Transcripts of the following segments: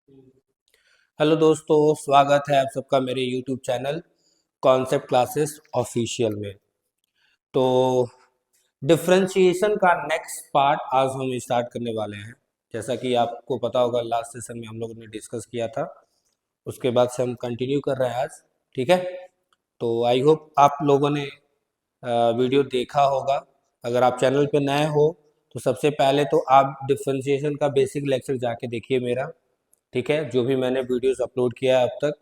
Hello दोस्तों, स्वागत है आप सबका मेरे YouTube channel concept classes official में। तो डिफरेंशिएशन का नेक्स्ट पार्ट आज हम स्टार्ट करने वाले हैं। जैसा कि आपको पता होगा, लास्ट सेशन में हम लोगों ने डिस्कस किया था, उसके बाद से हम कंटिन्यू कर रहे हैं आज। ठीक है, तो आई होप आप लोगों ने वीडियो देखा होगा। अगर आप चैनल पे नए हो तो सबसे पहले तो आप डिफरेंशिएशन का बेसिक लेक्चर जाके देखिए मेरा। ठीक है, जो भी मैंने वीडियोस अपलोड किया है अब तक,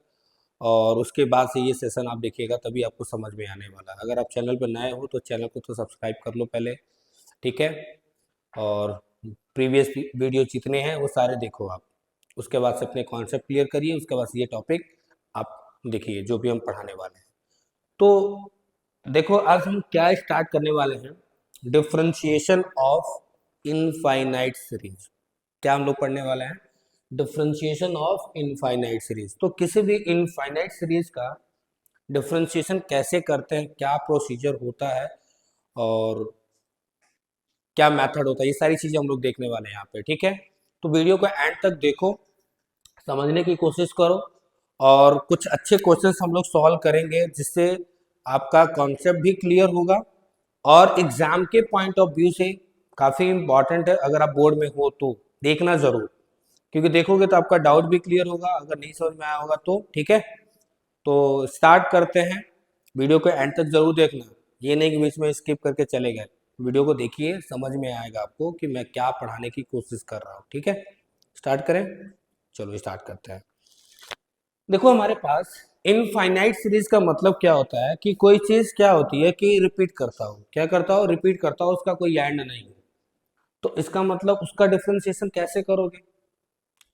और उसके बाद से ये सेशन आप देखिएगा, तभी आपको समझ में आने वाला है। अगर आप चैनल पर नए हो तो चैनल को तो सब्सक्राइब कर लो पहले। ठीक है, और प्रीवियस वीडियो जितने हैं वो सारे देखो आप। उसके बाद से अपने कॉन्सेप्ट क्लियर करिए, उसके बाद से ये टॉपिक आप देखिए जो भी हम पढ़ाने वाले हैं। तो देखो, आज हम क्या स्टार्ट करने वाले हैं। डिफरेंशिएशन ऑफ इनफाइनाइट सीरीज, क्या हम लोग पढ़ने वाले हैं? Differentiation of infinite series. तो किसी भी इनफाइनाइट सीरीज का डिफरेंशिएशन कैसे करते हैं, क्या प्रोसीजर होता है और क्या मेथड होता है, ये सारी चीजें हम लोग देखने वाले हैं यहाँ पे। ठीक है, तो वीडियो को एंड तक देखो, समझने की कोशिश करो, और कुछ अच्छे क्वेश्चंस हम लोग सॉल्व करेंगे जिससे आपका कॉन्सेप्ट भी क्लियर होगा और एग्जाम के पॉइंट ऑफ व्यू से काफ़ी इंपॉर्टेंट है। अगर आप बोर्ड में हो तो देखना ज़रूर, क्योंकि देखोगे तो आपका डाउट भी क्लियर होगा, अगर नहीं समझ में आया होगा तो। ठीक है, तो स्टार्ट करते हैं। वीडियो को एंड तक जरूर देखना, ये नहीं कि बीच में स्किप करके चले गए। वीडियो को देखिए, समझ में आएगा आपको कि मैं क्या पढ़ाने की कोशिश कर रहा हूँ। ठीक है, स्टार्ट करें। चलो स्टार्ट करते हैं। देखो, हमारे पास इनफाइनाइट सीरीज का मतलब क्या होता है कि कोई चीज क्या होती है कि रिपीट करता हो। क्या करता हो? रिपीट करता हो, उसका कोई एंड नहीं हो। तो इसका मतलब उसका डिफरेंशिएशन कैसे करोगे?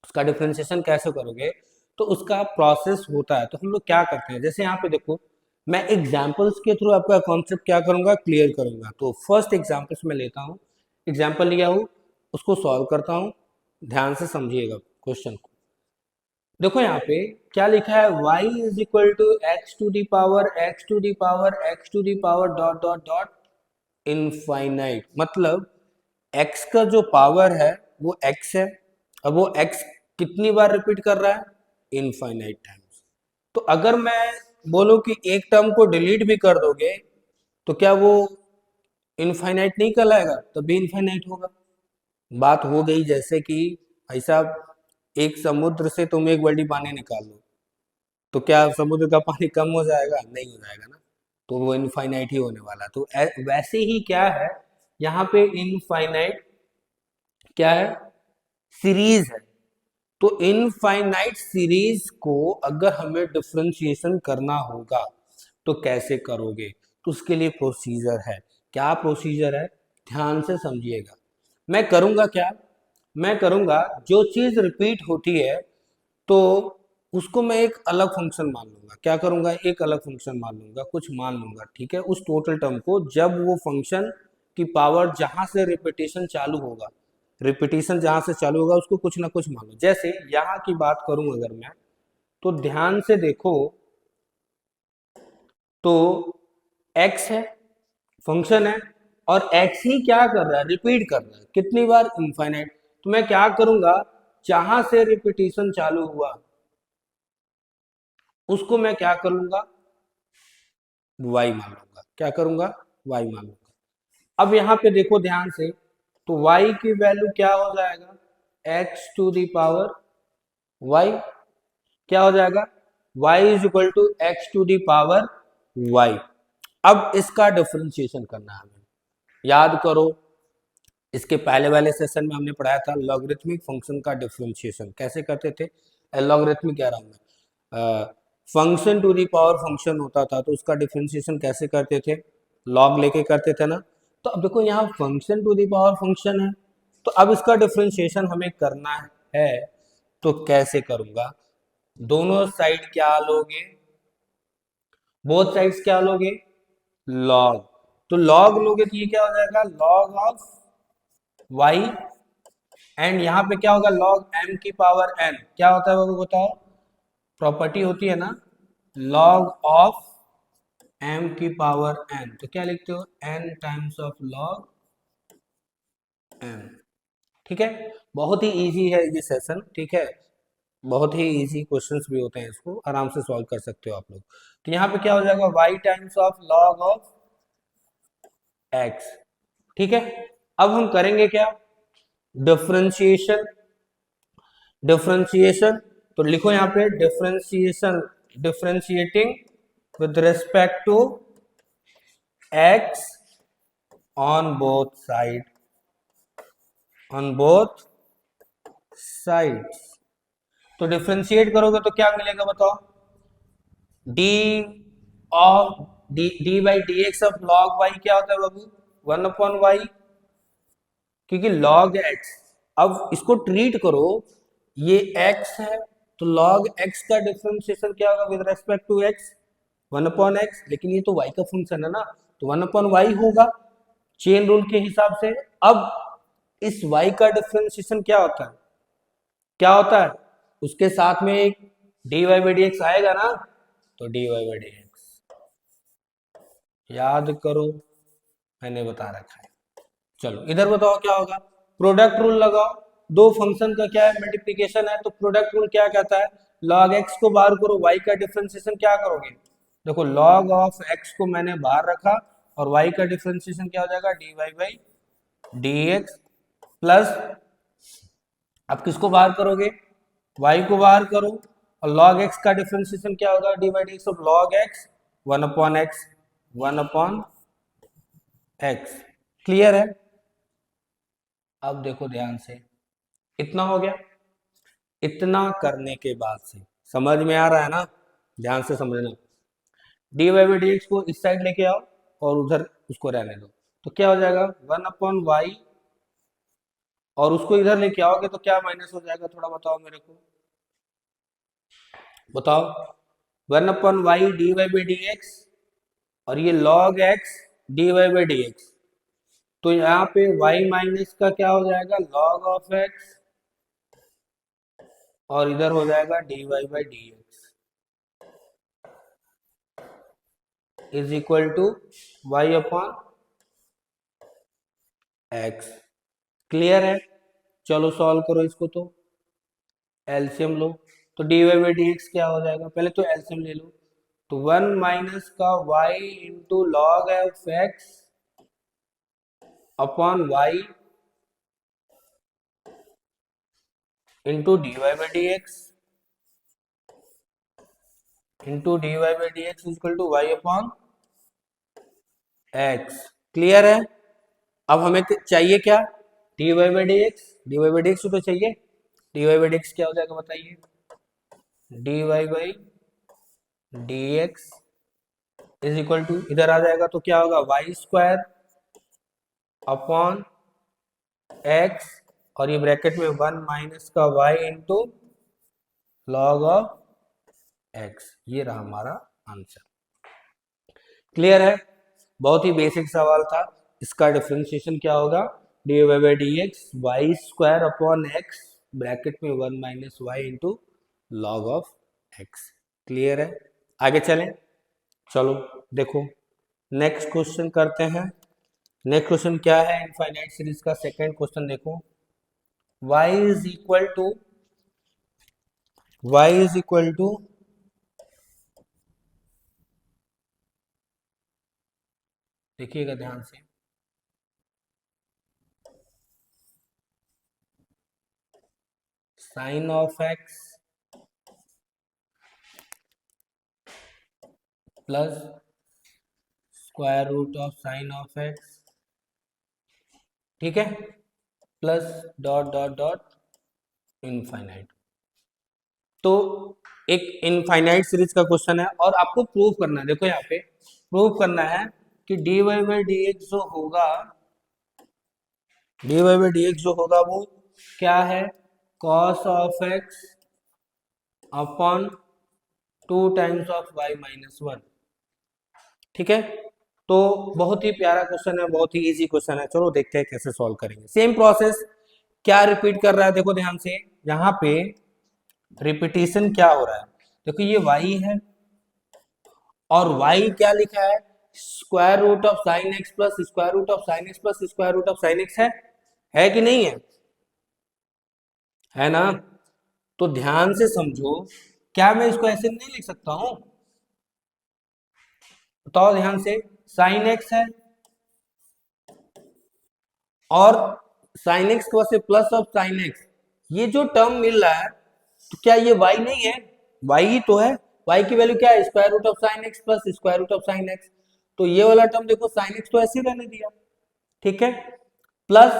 उसका डिफरेंशिएशन कैसे करोगे? तो उसका प्रोसेस होता है। तो हम लोग क्या करते हैं, जैसे यहाँ पे देखो, मैं एग्जाम्पल्स के थ्रू आपका कॉन्सेप्ट क्या करूंगा, क्लियर करूंगा। तो फर्स्ट एग्जाम्पल्स मैं लेता हूँ, एग्जाम्पल लिया हूँ, उसको सॉल्व करता हूँ। ध्यान से समझिएगा क्वेश्चन को। देखो यहाँ पे क्या लिखा है, y is equal to X to the power X to the power X to the power dot dot dot infinite. मतलब x का जो पावर है वो x है। अब वो x कितनी बार रिपीट कर रहा है? Infinite times. तो अगर मैं बोलूं कि एक टर्म को डिलीट भी कर दोगे तो क्या वो इनफाइनाइट नहीं कहलाएगा? तभी इनफाइनाइट होगा। बात हो गई जैसे कि भाई साहब, एक समुद्र से तुम एक बाल्टी पानी निकाल लो, तो क्या समुद्र का पानी कम हो जाएगा? नहीं हो जाएगा ना, तो वो इनफाइनाइट ही होने वाला। तो वैसे ही क्या है, यहाँ पे इनफाइनाइट क्या है? सीरीज है। तो इनफाइनाइट सीरीज को अगर हमें डिफरेंशिएशन करना होगा तो कैसे करोगे? तो उसके लिए प्रोसीजर है। क्या प्रोसीजर है? ध्यान से समझिएगा। मैं करूंगा क्या? मैं करूंगा, जो चीज रिपीट होती है तो उसको मैं एक अलग फंक्शन मान लूंगा। क्या करूंगा? एक अलग फंक्शन मान लूंगा, कुछ मान लूंगा। ठीक है, उस टोटल टर्म को, जब वो फंक्शन की पावर जहां से रिपीटेशन चालू होगा, रिपीटेशन जहां से चालू होगा उसको कुछ ना कुछ मान लो। जैसे यहाँ की बात करूं अगर मैं, तो ध्यान से देखो, तो x है, फंक्शन है, और x ही क्या कर रहा है? रिपीट कर रहा है। कितनी बार? इनफाइनाइट। तो मैं क्या करूंगा, जहां से रिपीटेशन चालू हुआ उसको मैं क्या करूंगा? y मान लूंगा। क्या करूंगा? y मान लूंगा। अब यहाँ पे देखो ध्यान से, तो y की वैल्यू क्या हो जाएगा? x to the power y। क्या हो जाएगा? y is equal to X to the power y। अब इसका डिफरेंशिएशन करना है हमें। याद करो, इसके पहले वाले सेशन में हमने पढ़ाया था लॉगरिथमिक फंक्शन का डिफरेंशिएशन कैसे करते थे। लॉगरिथमिक कह रहा हूं मैं, function to the power function होता था तो उसका डिफरेंशिएशन कैसे करते थे? लॉग लेके करते थे ना। तो अब देखो, यहाँ function to the power function है, तो अब इसका डिफरेंशिएशन हमें करना है। तो कैसे करूंगा? दोनों साइड क्या लोगे? बोथ साइड्स क्या लोगे? लॉग। तो लॉग लोगे तो ये क्या हो जाएगा? Log of Y. एंड यहाँ पे क्या होगा? लॉग एम की पावर एन। क्या होता है वो बताओ? प्रॉपर्टी होती है ना, लॉग ऑफ एम की पावर एन। तो क्या लिखते हो? N times of log M. ठीक है, बहुत ही इजी है ये सेशन। ठीक है, बहुत ही इजी क्वेश्चंस भी होते हैं, इसको आराम से सॉल्व कर सकते हो आप लोग। तो यहाँ पे क्या हो जाएगा, y times of log of x। ठीक है, अब हम करेंगे क्या, डिफरेंशिएशन। डिफरेंशिएशन तो लिखो यहाँ पे differentiation, differentiating with respect to x on both side, on both sides. तो डिफरेंशिएट करोगे तो क्या मिलेगा बताओ, D of D by D X of log Y क्या होता है बाबू, 1/y, क्योंकि log x, अब इसको ट्रीट करो, ये x है तो log x का डिफरेंशिएशन क्या होगा with respect to x, 1/x, लेकिन ये तो y का फंक्शन है ना, तो 1/y होगा चेन रूल के हिसाब से। अब इस y का डिफरेंशिएशन क्या होता है, क्या होता है, उसके साथ में एक dy बाई डी एक्स आएगा ना, तो dy बाई डी एक्स याद करो, मैंने बता रखा है। चलो इधर बताओ क्या होगा, प्रोडक्ट रूल लगाओ, दो फंक्शन का क्या है, मल्टीप्लिकेशन है, तो प्रोडक्ट रूल क्या कहता है, log x को बाहर करो, y का डिफरेंशिएशन क्या करोगे, देखो log ऑफ x को मैंने बाहर रखा और y का डिफरेंशिएशन क्या हो जाएगा, dy by D x plus, अब किसको बाहर करोगे, y को बाहर करो और log x का डिफरेंशिएशन क्या होगा, D by D X of log x 1/x, 1/x। Clear है, अब देखो ध्यान से, इतना हो गया, इतना करने के बाद से समझ में आ रहा है ना, ध्यान से समझना, D Y by D X को इस साइड लेके आओ और उधर उसको रहने दो, तो क्या हो जाएगा 1/y, और उसको इधर लेके आओगे तो क्या माइनस हो जाएगा, थोड़ा बताओ मेरे को, बताओ, 1/y D Y by D X, और ये log x D Y by D X, तो यहाँ पे y माइनस का क्या हो जाएगा, log ऑफ x, और इधर हो जाएगा D Y by D x is equal to Y upon X. Clear है, चलो सॉल्व करो इसको, तो एलसीएम लो, तो D Y by D x क्या हो जाएगा, पहले तो एलसीएम ले लो, तो 1 माइनस का y into log of X upon Y into D Y by D X into D Y by D X equal to Y upon X. Clear है, अब हमें चाहिए क्या, D Y by D X, D Y by D X तो चाहिए, D Y by D x क्या हो जाएगा बताइए, D Y by D x is equal to, इधर आ जाएगा तो क्या होगा, वाई स्क्वायर अपॉन एक्स, और ये ब्रैकेट में 1 माइनस का Y into log of X, ये रहा हमारा आंसर। क्लियर है, बहुत ही बेसिक सवाल था, इसका डिफरेंशिएशन क्या होगा, D Y by D X Y square upon X bracket में 1 minus Y into log of X. Clear है, आगे चलें, चलो देखो नेक्स्ट क्वेश्चन करते हैं। नेक्स्ट क्वेश्चन क्या है, इनफाइनाइट सीरीज का सेकंड क्वेश्चन देखो, y is equal to, y is equal to देखिएगा ध्यान से, sine of x plus square root of sine of x, ठीक है, plus dot dot dot infinite. तो एक इनफाइनाइट सीरीज का क्वेश्चन है और आपको प्रूव करना है, देखो यहाँ पे प्रूव करना है कि D Y by D X जो होगा, D Y by D X जो होगा वो क्या है, cos of X upon 2 times of Y minus 1। ठीक है, तो बहुत ही प्यारा क्वेश्चन है, बहुत ही इजी क्वेश्चन है, चलो देखते हैं कैसे सॉल्व करेंगे। सेम प्रोसेस क्या रिपीट कर रहा है, देखो ध्यान से, यहाँ पे रिपीटेशन क्या हो रहा है, देखो ये y है और y क्या लिखा है, square root of sine x plus square root of sine x plus square root of sine X है कि नहीं है, है ना, तो ध्यान से समझो, क्या मैं इसको ऐसे नहीं लिख सकता हूं? बताओ ध्यान से, साइन एक्स है और साइन एक्स के बाद से प्लस ऑफ साइन एक्स, ये जो टर्म मिल रहा है तो क्या ये y नहीं है? y ही तो है। y की वैल्यू क्या है? Square root of sine x plus square root of sine X. तो ये वाला टर्म देखो, साइन एक्स तो ऐसे ही रहने दिया, ठीक है, प्लस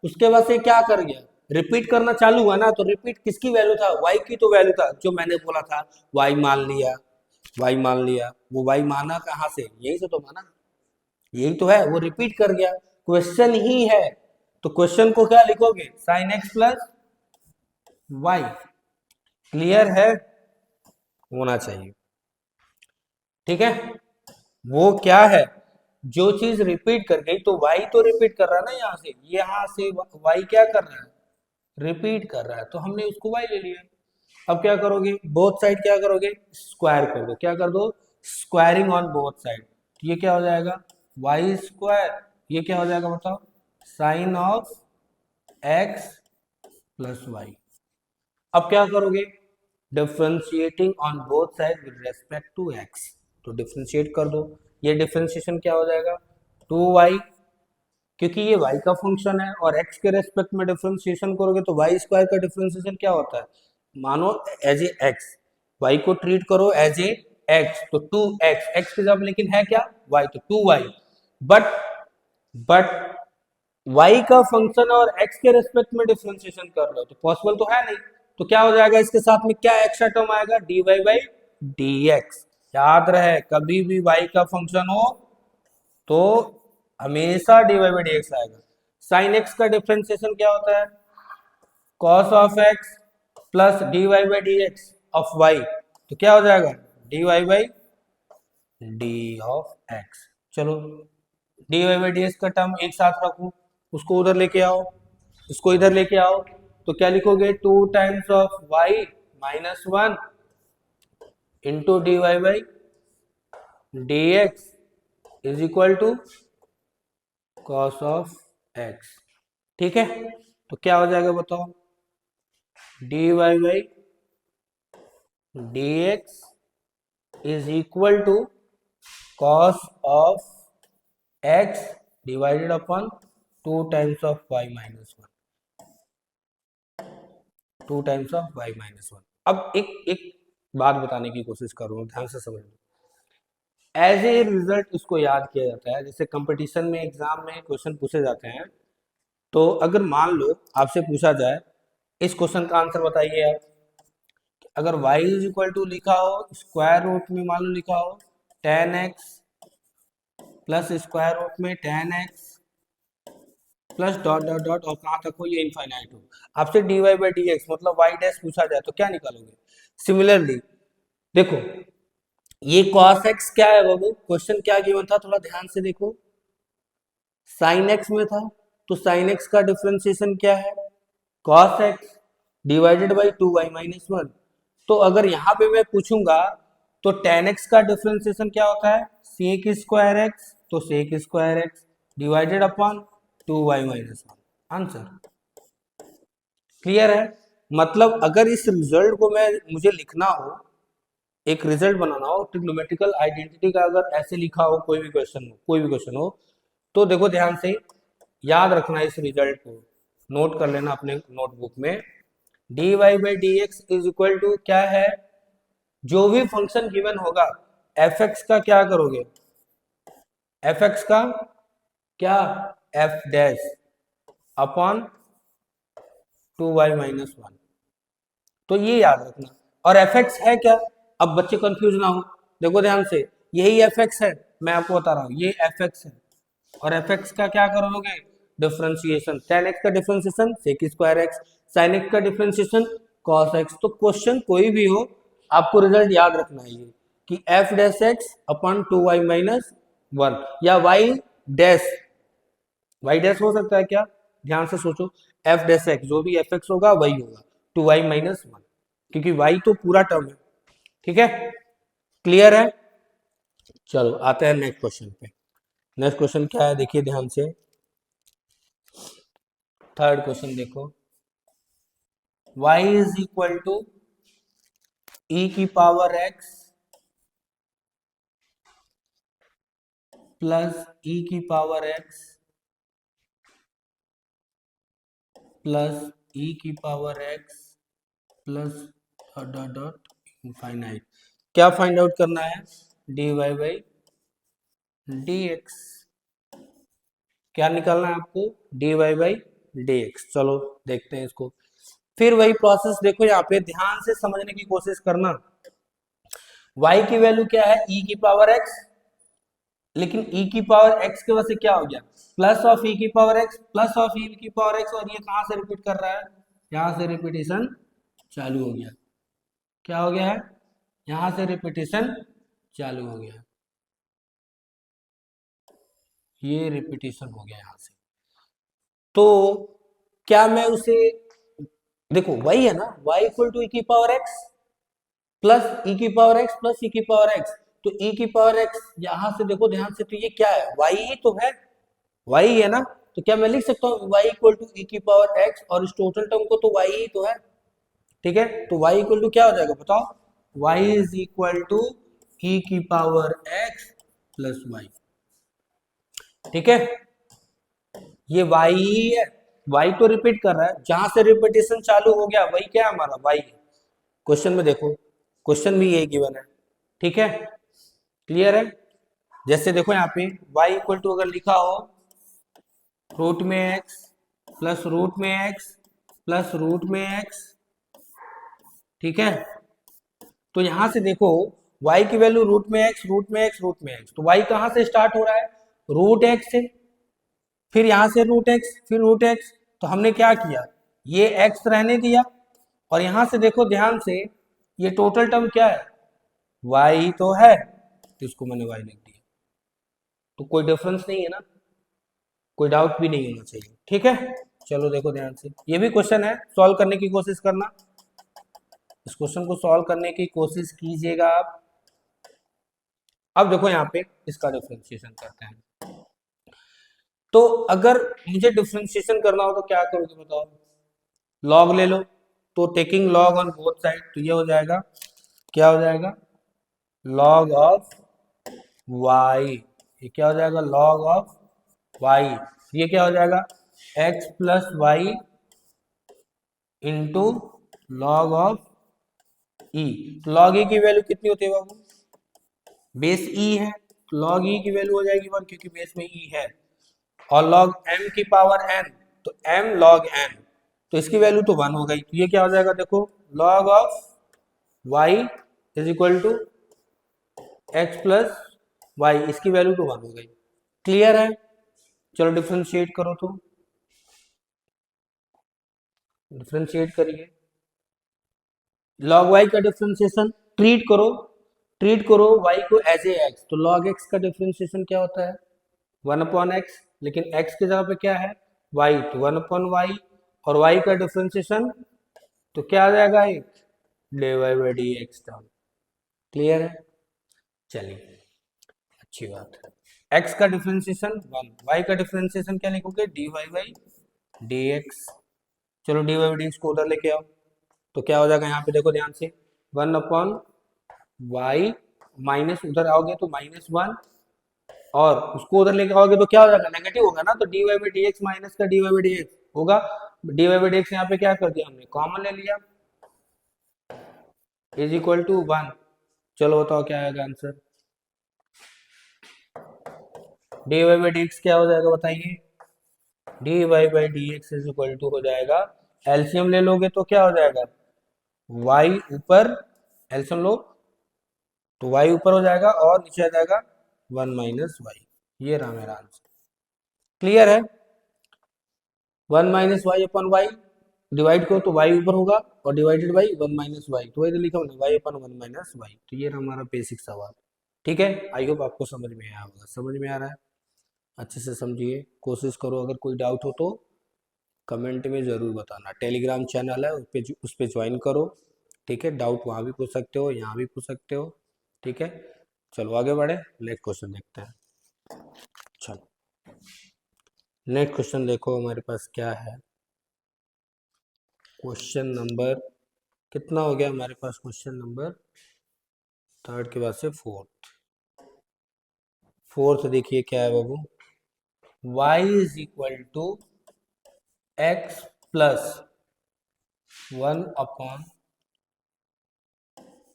उसके बाद से क्या कर गया, रिपीट करना चालू हुआ ना, तो रिपीट किसकी वैल्यू था? y की तो वैल्यू था, जो मैंने बोला था y मान लिया, y मान लिया। वो y माना कहाँ से? यही से तो माना, यही तो है, वो रिपीट कर गया, क्वेश्चन ही है। तो क्वेश्चन को क्या लिखोगे? Sine x plus y. Clear है? होना चाहिए, ठीक है। वो क्या है, जो चीज रिपीट कर गई, तो y तो रिपीट कर रहा है ना, यहाँ से y क्या कर रहा है? रिपीट कर रहा है, तो हमने उसको y ले लिया। अब क्या करोगे, बोथ साइड क्या करोगे? स्क्वायर कर दो। क्या कर दो? Squaring on both side. ये क्या हो जाएगा? Y square. ये क्या हो जाएगा बताओ? Sine of x plus y. अब क्या करोगे? Differentiating on both side with respect to x. तो डिफ्रेंशिएट कर दो। ये डिफ्रेंशिएशन क्या हो जाएगा? 2y, क्योंकि ये y का फंक्शन है और x के रेस्पेक्ट में डिफरेंशिएशन करोगे तो y स्क्वायर का डिफरेंशिएशन क्या होता है? मानो एज ए x, y को ट्रीट करो एज ए x, तो 2x, x के जगह लेकिन है क्या? y, तो 2y। बट बट y का फंक्शन और x के रेस्पेक्ट में डिफरेंशिएशन कर रहे हो, तो पॉसिबल तो है नहीं। तो क्या हो जाएगा? इसके साथ में क्या एक्स्ट्रा टर्म आएगा? dy by dx। याद रहे, कभी भी y का फंक्शन हो तो हमेशा dy बाई dx आएगा। साइन एक्स का डिफरेंशिएशन क्या होता है? Cos of x plus dy by dx of y। तो क्या हो जाएगा? dy by d of x। चलो, dy बाई dx का टर्म एक साथ रखो, उसको उधर लेके आओ, इसको इधर लेके आओ, तो क्या लिखोगे? 2 times of y minus 1 into dy by dx is equal to cos of x. ठीक है, तो क्या हो जाएगा बताओ? dy by dx is equal to cos of x divided upon 2 times of y minus 1, 2 times of y minus 1। अब एक एक बात बताने की कोशिश कर रहा हूँ, ध्यान से समझ लो। एज ए रिजल्ट इसको याद किया जाता है, जैसे कंपटीशन में, एग्जाम में क्वेश्चन पूछे जाते हैं, तो अगर मान लो आपसे पूछा जाए इस क्वेश्चन का आंसर बताइए आप, अगर y इज इक्वल टू लिखा हो स्क्वायर रूट में, मान लो लिखा हो tan x plus square root में tan x plus dot dot dot, और कहाँ तक हो? ये इनफाइनाइट हो। आपसे dy बाई डी एक्स मतलब y डैश पूछा जाए तो क्या निकालोगे? सिमिलरली देखो, ये cos x क्या है बाबू? क्वेश्चन क्या गिवन था, थोड़ा ध्यान से देखो। साइन x में था, तो साइन x का डिफरेंशिएशन क्या है? cos x divided by 2y minus 1। तो अगर यहाँ पे मैं पूछूंगा तो tan x का डिफरेंशिएशन क्या होता है? sec स्क्वायर x, तो sec square x divided upon 2y minus 1। Answer clear है? मतलब अगर इस रिजल्ट को मुझे लिखना हो, एक रिजल्ट बनाना हो, ट्रिग्नोमेट्रिकल आइडेंटिटी का अगर ऐसे लिखा हो, कोई भी क्वेश्चन हो, तो देखो ध्यान से याद रखना, इस रिजल्ट को नोट कर लेना अपने नोटबुक में। dy by D x is equal to क्या है? जो भी फंक्शन गिवन होगा fx का क्या करोगे? fx का क्या? f dash upon 2y minus 1। तो ये याद रखना। और fx है क्या? अब बच्चे कंफ्यूज ना हो, देखो ध्यान से, यही fx है, मैं आपको बता रहा हूँ, ये fx है। और fx का क्या करोगे? डिफरेंशिएशन। tan x का differentiation sec square x, sin x का डिफरेंशिएशन cos x। तो क्वेश्चन कोई भी हो, आपको रिजल्ट याद रखना है ये, कि f dash x upon 2y minus 1, या y डैश हो सकता है क्या? ध्यान से सोचो, f डैश x, जो भी fx होगा वही होगा 2y माइनस 1, क्योंकि y तो पूरा टर्म है। ठीक है, क्लियर है? चलो आते हैं नेक्स्ट क्वेश्चन पे। नेक्स्ट क्वेश्चन क्या है देखिए ध्यान से, थर्ड क्वेश्चन देखो। y इज इक्वल टू ई की पावर x प्लस ई की पावर x प्लस ई की power x plus dot dot dot infinite. क्या फाइंड आउट करना है? dy by dx। क्या निकालना है आपको? dy by dx। चलो देखते हैं इसको। फिर वही प्रोसेस देखो, यहाँ पे ध्यान से समझने की कोशिश करना। y की वैल्यू क्या है? e की पावर x, लेकिन e की पावर x की वजह से क्या हो गया? प्लस ऑफ e की power x plus of e की पावर x, और ये कहां से रिपीट कर रहा है? यहां से रिपीटेशन चालू हो गया। क्या हो गया है? यहां से रिपीटेशन चालू हो गया। ये रिपीटेशन हो गया यहां से। तो क्या मैं उसे, देखो वही है ना, y इक्वल टू ई की पावर x प्लस ई की पावर x प्लस ई की पावर x। तो ई की पावर x यहां से देखो ध्यान से, तो ये क्या है? y ही तो है, y है ना। तो क्या मैं लिख सकता हूँ y इक्वल टू ई की पावर x, और इस टोटल टर्म को तो y ही तो है, ठीक है। तो y इक्वल टू क्या हो जाएगा बताओ? y इज इक्वल टू ई की पावर x प्लस वाई, ठीक है। ये y ही है, y तो रिपीट कर रहा है, जहां से रिपीटेशन चालू हो गया वही क्या है हमारा? y है। क्वेश्चन में देखो, क्वेश्चन भी यही गिवन है, ठीक है। क्लियर है? जैसे देखो यहाँ पे y इक्वल टू अगर लिखा हो रूट में x प्लस रूट में x प्लस रूट में x, ठीक है। तो यहां से देखो y की वैल्यू रूट में x रूट में x रूट में x, तो y कहां से स्टार्ट हो रहा है? रूट x से, फिर यहां से रूट x, फिर रूट x। तो हमने क्या किया? ये x रहने दिया, और यहां से देखो ध्यान से, ये टोटल टर्म क्या है? y तो है, तो इसको मैंने y लिख दिया। तो कोई डिफरेंस नहीं है ना, कोई डाउट भी नहीं होना चाहिए, ठीक है। चलो देखो ध्यान से, ये भी क्वेश्चन है, सॉल्व करने की कोशिश करना। इस क्वेश्चन को सॉल्व करने की कोशिश कीजिएगा आप। अब देखो यहाँ पे इसका डिफरेंशिएशन करते हैं। तो अगर मुझे डिफरेंशिएशन करना हो तो क्या करोगे बताओ? लॉग ले लो। तो taking log on both side, तो ये हो जाएगा, क्या हो जाएगा? Log of y। ये क्या हो जाएगा? Log of y। ये क्या हो जाएगा? x plus y into log of e। तो लॉग e की वैल्यू कितनी होती है बाबू? बेस e है, तो लॉग e की वैल्यू हो जाएगी 1, क्योंकि बेस में e है। और लॉग m की पावर n, तो m log n, तो इसकी वैल्यू तो 1 हो गई। तो ये क्या हो जाएगा? देखो log of y is equal to x plus y, इसकी वैल्यू तो 1 हो गई। क्लियर है? चलो डिफ्रेंशिएट करो, तो डिफ्रेंशिएट करिए। log y का डिफ्रेंशिएशन ट्रीट करो, ट्रीट करो y को एज ए x। तो log x का डिफ्रेंशिएशन क्या होता है? 1 अपॉन x, लेकिन x की जगह पे क्या है? y, तो 1 अपॉन y। और y का डिफ्रेंशिएशन तो क्या आ जाएगा? एक dy by D x term. Clear है? चलिए, अच्छी बात है। x का डिफ्रेंशिएशन 1, y का डिफ्रेंशिएशन क्या लिखोगे? dy by dx। चलो dy बाई dx को उधर लेके आओ, तो क्या हो जाएगा? यहाँ पे देखो ध्यान से, 1 अपॉन y माइनस, उधर आओगे तो -1, और उसको उधर लेके आओगे तो क्या हो जाएगा? नेगेटिव होगा ना। तो dy by D x minus का dy बाई dx होगा। dy बाई डी एक्स यहाँ पे क्या कर दिया हमने? कॉमन ले लिया, इज इक्वल टू 1। चलो बताओ क्या आएगा answer? D Y by D x क्या हो जाएगा बताइए? D Y by D x is equal to हो जाएगा, एलसीएम ले लोगे तो क्या हो जाएगा? वाई ऊपर, एलसीएम लो तो वाई ऊपर हो जाएगा, और नीचे आ जाएगा 1 माइनस वाई। ये रहा मेरा आंसर। क्लियर है? 1 माइनस वाई अपन वाई, डिवाइड करो तो वाई ऊपर होगा, और डिवाइडेड बाई 1 माइनस वाई, तो वही तो लिखा हमने, वाई अपन 1 माइनस वाई। तो ये रहा हमारा बेसिक सवाल, ठीक है। आई होप आपको समझ में आया होगा। समझ में आ रहा है? अच्छे से समझिए, कोशिश करो। अगर कोई डाउट हो तो कमेंट में ज़रूर बताना। टेलीग्राम चैनल है, उस पर ज्वाइन करो, ठीक है। डाउट वहाँ भी पूछ सकते हो, यहाँ भी पूछ सकते हो, ठीक है। चलो आगे बढ़े, नेक्स्ट क्वेश्चन देखते हैं। चलो नेक्स्ट क्वेश्चन देखो हमारे पास क्या है। क्वेश्चन नंबर कितना हो गया हमारे पास? क्वेश्चन नंबर थर्ड के बाद से फोर्थ। फोर्थ देखिए क्या है बाबू, y is equal to x plus 1 upon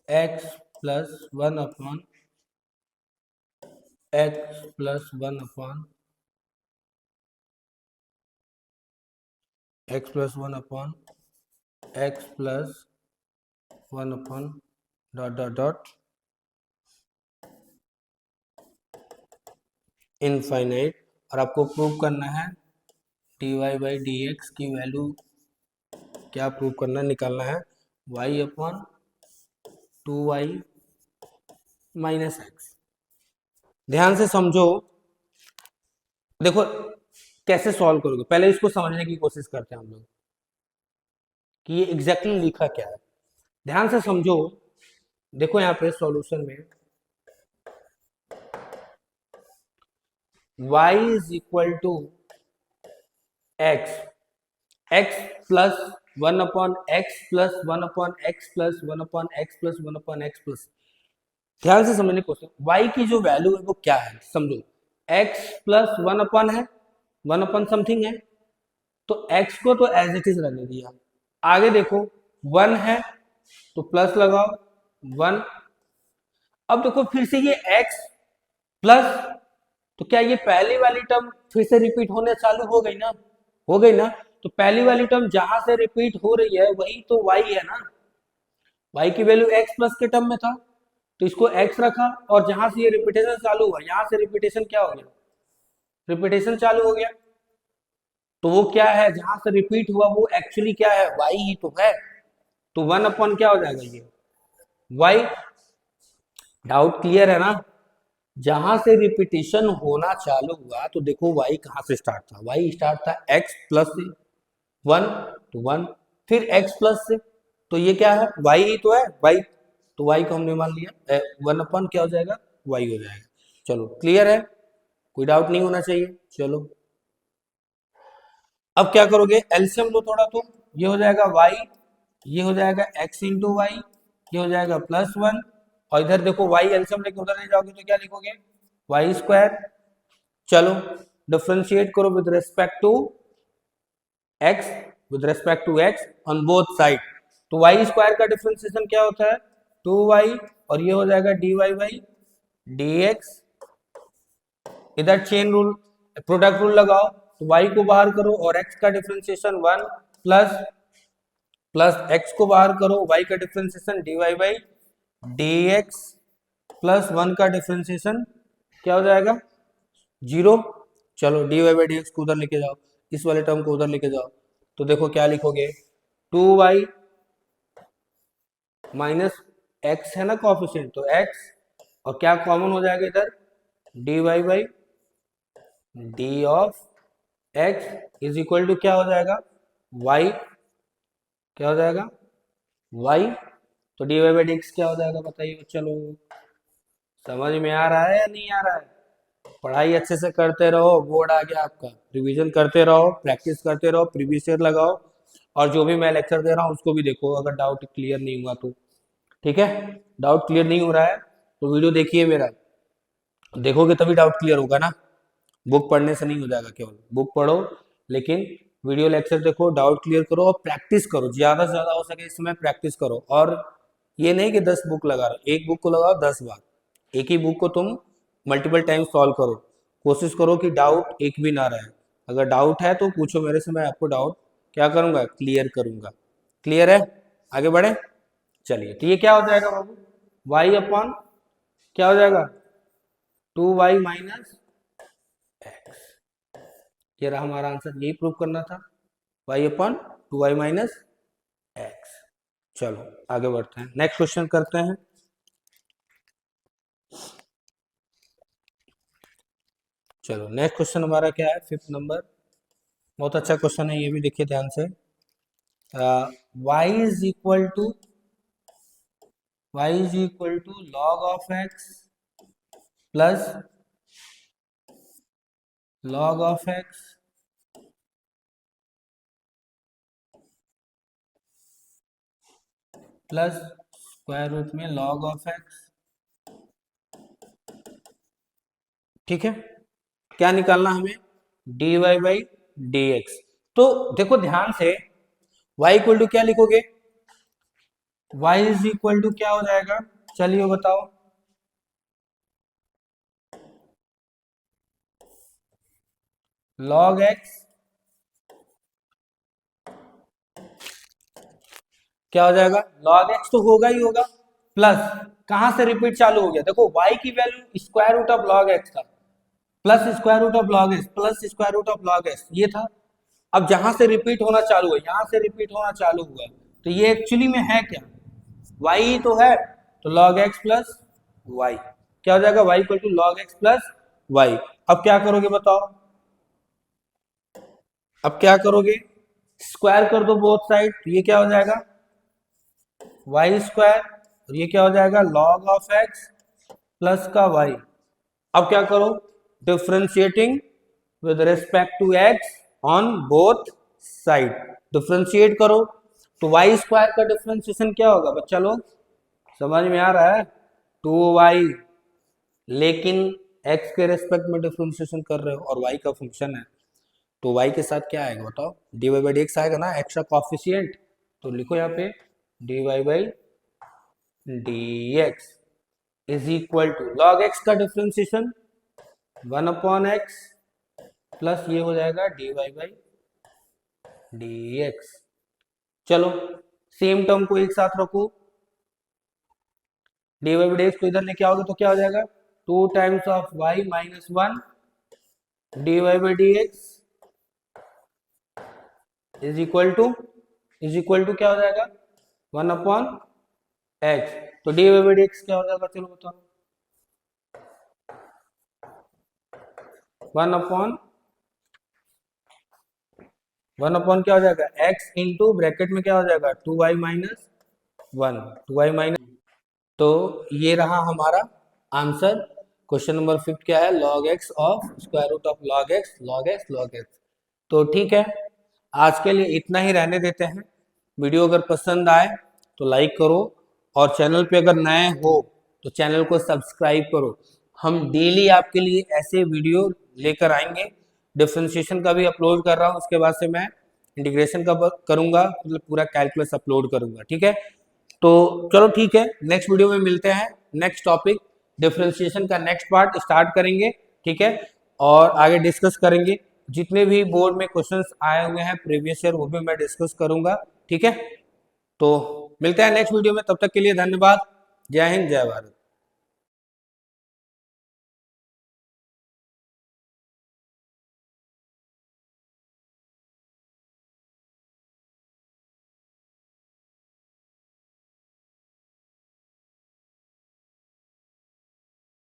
x plus 1 upon x plus 1 upon x plus 1 upon x plus 1 upon dot dot dot infinite. और आपको प्रूव करना है dy बाई डी एक्स की वैल्यू क्या प्रूव करना, निकालना है y upon 2y minus x. ध्यान से समझो, देखो कैसे सॉल्व करोगे, पहले इसको समझने की कोशिश करते हैं हम लोग कि ये एग्जैक्टली लिखा क्या है। ध्यान से समझो, देखो यहाँ पे सॉल्यूशन में y is equal to x, x plus 1 upon x plus 1 upon x plus 1 upon x plus 1 upon x plus. ध्यान से समझने की कोशिश, y की जो वैल्यू है वो क्या है समझो, x प्लस 1 अपॉन है, 1 अपॉन समथिंग है, तो x को तो एज इट इज रहने दिया। आगे देखो 1 है तो प्लस लगाओ 1। अब देखो फिर से ये x प्लस, तो क्या ये पहली वाली टर्म फिर से रिपीट होने चालू हो गई ना, हो गई ना। तो पहली वाली टर्म जहां से रिपीट हो रही है वही तो y है ना, y की वैल्यू x प्लस के टर्म में था तो इसको x रखा, और जहां से ये रिपीटेशन चालू हुआ यहां से रिपीटेशन क्या हो गया, रिपीटेशन चालू हो गया। तो वो क्या है जहां से रिपीट हुआ वो एक्चुअली क्या है, y ही तो है। तो 1 अपॉन क्या हो जाएगा ये y। डाउट क्लियर है ना? जहां से रिपीटेशन होना चालू हुआ तो देखो y कहां से स्टार्ट था, y स्टार्ट था x प्लस से 1, तो 1, फिर x प्लस से, तो ये क्या है y ही तो है y, तो y को हमने मान लिया 1 अपॉन क्या हो जाएगा, y हो जाएगा। चलो क्लियर है, कोई डाउट नहीं होना चाहिए। चलो अब क्या करोगे, एलसीएम लो थोड़ा, तो ये हो जाएगा y, ये हो जाएगा x इंटू वाई, ये हो जाएगा +1, और इधर देखो y एलसीएम लेके उधर ले जाओगे तो क्या लिखोगे, वाई स्क्वायर। चलो डिफरेंशिएट करो with respect to x, with respect to x on both side. तो वाई स्क्वायर का डिफरेंशिएशन क्या होता है 2y, और ये हो जाएगा dy बाई dx। इधर चेन रूल, प्रोडक्ट रूल लगाओ, तो y को बाहर करो और x का डिफरेंशिएशन 1 प्लस प्लस x को बाहर करो, y का differentiation dy by dx plus 1 का डिफरेंशिएशन क्या हो जाएगा 0। चलो dy बाई dx को उधर लेके जाओ, इस वाले टर्म को उधर लेके जाओ, तो देखो क्या लिखोगे 2y माइनस एक्स है ना कॉफिशिएंट, तो x, और क्या कॉमन हो जाएगा इधर dy by d of x is equal to क्या हो जाएगा y, क्या हो जाएगा y। तो dy बाई dx क्या हो जाएगा बताइए, चलो समझ में आ रहा है या नहीं आ रहा है? पढ़ाई अच्छे से करते रहो, बोर्ड आ गया आपका, रिवीजन करते रहो, प्रैक्टिस करते रहो, प्रीवियस ईयर लगाओ, और जो भी मैं लेक्चर दे रहा हूँ उसको भी देखो अगर डाउट क्लियर नहीं हुआ तो। ठीक है, डाउट क्लियर नहीं हो रहा है तो वीडियो देखिए मेरा, देखोगे तभी डाउट क्लियर होगा ना, बुक पढ़ने से नहीं हो जाएगा, केवल बुक पढ़ो लेकिन वीडियो लेक्चर देखो, डाउट क्लियर करो और प्रैक्टिस करो, ज्यादा से ज्यादा हो सके इस समय प्रैक्टिस करो। और ये नहीं कि 10 बुक लगा रहे, एक बुक को लगाओ 10 बार, एक ही बुक को तुम मल्टीपल टाइम सॉल्व करो, कोशिश करो कि डाउट एक भी ना रहे। अगर डाउट है तो पूछो मेरे से, मैं आपको डाउट क्या करूंगा, क्लियर करूंगा। क्लियर है, आगे बढ़े। चलिए तो ये क्या हो जाएगा बाबू, वाई अपॉन क्या हो जाएगा 2y माइनस एक्स। ये रहा हमारा आंसर, यही प्रूव करना था, y upon 2y minus x. चलो आगे बढ़ते हैं, नेक्स्ट क्वेश्चन करते हैं। चलो नेक्स्ट क्वेश्चन हमारा क्या है, 5th नंबर, बहुत अच्छा क्वेश्चन है, ये भी देखिए ध्यान से। y is equal to log of x plus log of x plus square root में लॉग ऑफ एक्स। ठीक है, क्या निकालना हमें, dy बाई डी एक्स। तो देखो ध्यान से, y इक्वल टू क्या लिखोगे, y इज इक्वल टू क्या हो जाएगा, चलिए बताओ, log x क्या हो जाएगा, log x तो होगा ही होगा, प्लस कहां से रिपीट चालू हो गया, देखो y की value square root of log x था, plus square root of log x plus square root of log x ये था। अब जहां से रिपीट होना चालू हुआ, यहां से रिपीट होना चालू हुआ, तो ये एक्चुअली में है क्या, y ही तो है, तो log x प्लस y क्या हो जाएगा, y equal to log x plus y। अब क्या करोगे बताओ, अब क्या करोगे, स्क्वायर कर दो बोथ साइड, तो ये क्या हो जाएगा वाई स्क्वायर, और ये क्या हो जाएगा लॉग ऑफ एक्स प्लस का वाई। अब क्या करो, differentiating with respect to x on both side, differentiate करो, तो वाई स्क्वायर का डिफ्रेंशिएशन क्या होगा बच्चा लोग, समझ में आ रहा है, 2y, लेकिन x के रेस्पेक्ट में डिफ्रेंशिएशन कर रहे हो और y का फंक्शन है, तो y के साथ क्या आएगा बताओ, dy बाई डी एक्स आएगा ना, x का कॉफिशिएंट, तो लिखो यहाँ पे dy by D x is equal to log x का डिफ्रेंशिएशन 1 अपॉन एक्स प्लस ये हो जाएगा dy बाई डी एक्स। चलो सेम टर्म को एक साथ रखो, dy बाई डी एक्स को इधर लेके आओगे तो क्या हो जाएगा 2 times of y minus 1 dy by D x is equal to क्या हो जाएगा 1 अपॉन एक्स, तो dy बाई डी एक्स क्या हो जाएगा, चलो बताओ 1 अपॉन क्या हो जाएगा x इंटू ब्रैकेट में क्या हो जाएगा 2y माइनस 1, 2y माइनस, तो ये रहा हमारा आंसर। क्वेश्चन नंबर 5 क्या है, log x of square root of log x log x log x। तो ठीक है, आज के लिए इतना ही रहने देते हैं। वीडियो अगर पसंद आए तो लाइक करो, और चैनल पे अगर नए हो तो चैनल को सब्सक्राइब करो। हम डेली आपके लिए ऐसे वीडियो लेकर आएंगे, डिफरेंशिएशन का भी अपलोड कर रहा हूँ, उसके बाद से मैं इंटीग्रेशन का करूँगा, मतलब पूरा कैलकुलस अपलोड करूँगा। ठीक है, तो चलो ठीक है, नेक्स्ट वीडियो में मिलते हैं, नेक्स्ट टॉपिक डिफरेंशिएशन का नेक्स्ट पार्ट स्टार्ट करेंगे। ठीक है, और आगे डिस्कस करेंगे, जितने भी बोर्ड में क्वेश्चंस आए हुए हैं प्रीवियस ईयर वो भी मैं डिस्कस करूंगा। ठीक है, तो मिलते हैं नेक्स्ट वीडियो में, तब तक के लिए धन्यवाद, जय हिंद जय भारत।